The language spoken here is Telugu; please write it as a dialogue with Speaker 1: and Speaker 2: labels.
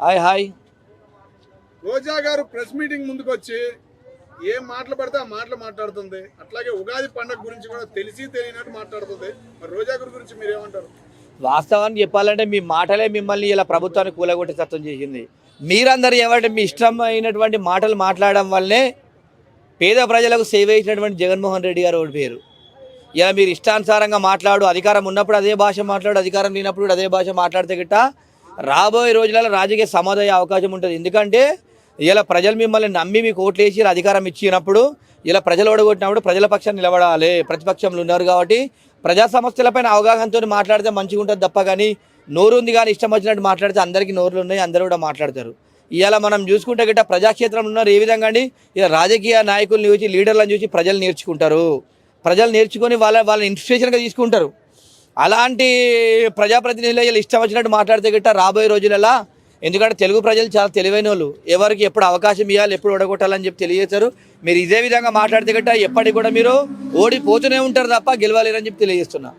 Speaker 1: Hi hi.
Speaker 2: రోజా గారు ప్రెస్ మీటింగ్ ముందుకు వచ్చి ఏం మాటలు పడితే ఆ మాటలు మాట్లాడుతుంది. అట్లాగే ఉగాది పండుగ గురించి కూడా తెలిసి తెలియనట్టు మాట్లాడుతుంది. మరి రోజా గారి గురించి మీరు ఏమంటారు?
Speaker 1: వాస్తవాన్ని చెప్పాలంటే మీ మాటలే మిమ్మల్ని ఇలా ప్రభుత్వాన్ని కూలగొట్టి తత్వం చేసింది. మీరందరూ ఏమంటే మీ ఇష్టమైనటువంటి మాటలు మాట్లాడడం వల్లే పేద ప్రజలకు సేవ చేసినటువంటి జగన్మోహన్ రెడ్డి గారు ఓడిపోయారు. ఇలా మీరు ఇష్టానుసారంగా మాట్లాడు, అధికారం ఉన్నప్పుడు అదే భాష మాట్లాడు, అధికారం లేనప్పుడు కూడా అదే భాష మాట్లాడితే గిట్ట రాబోయే రోజులలో రాజకీయ సమాధి అయ్యే అవకాశం ఉంటుంది. ఎందుకంటే ఇలా ప్రజలు మిమ్మల్ని నమ్మి మీకు ఓట్లేసి అధికారం ఇచ్చినప్పుడు, ఇలా ప్రజలు ఓడగొట్టినప్పుడు ప్రజల పక్షాన్ని నిలబడాలి. ప్రతిపక్షంలో ఉన్నారు కాబట్టి ప్రజా సమస్యలపైన అవగాహనతో మాట్లాడితే మంచిగా ఉంటుంది తప్ప కానీ నోరు ఉంది కానీ ఇష్టం వచ్చినట్టు మాట్లాడితే అందరికీ నోరులు ఉన్నాయి, అందరూ కూడా మాట్లాడతారు. ఇవాళ మనం చూసుకుంటే గిట్ట ప్రజాక్షేత్రంలో ఉన్నారు ఏ విధంగా అండి, ఇలా రాజకీయ నాయకులను చూసి లీడర్లను చూసి ప్రజలు నేర్చుకుంటారు. ప్రజలు నేర్చుకొని వాళ్ళ ఇన్స్పిరేషన్గా తీసుకుంటారు. అలాంటి ప్రజాప్రతినిధులు ఇలా ఇష్టం వచ్చినట్టు మాట్లాడితే గిట్ట రాబోయే రోజులలో, ఎందుకంటే తెలుగు ప్రజలు చాలా తెలివైన వాళ్ళు, ఎవరికి ఎప్పుడు అవకాశం ఇవ్వాలి, ఎప్పుడు ఓడగొట్టాలని చెప్పి తెలియజేస్తారు. మీరు ఇదే విధంగా మాట్లాడితే గట్ట ఎప్పటికి కూడా మీరు ఓడిపోతూనే ఉంటారు తప్ప గెలవలేరని చెప్పి తెలియజేస్తున్నా.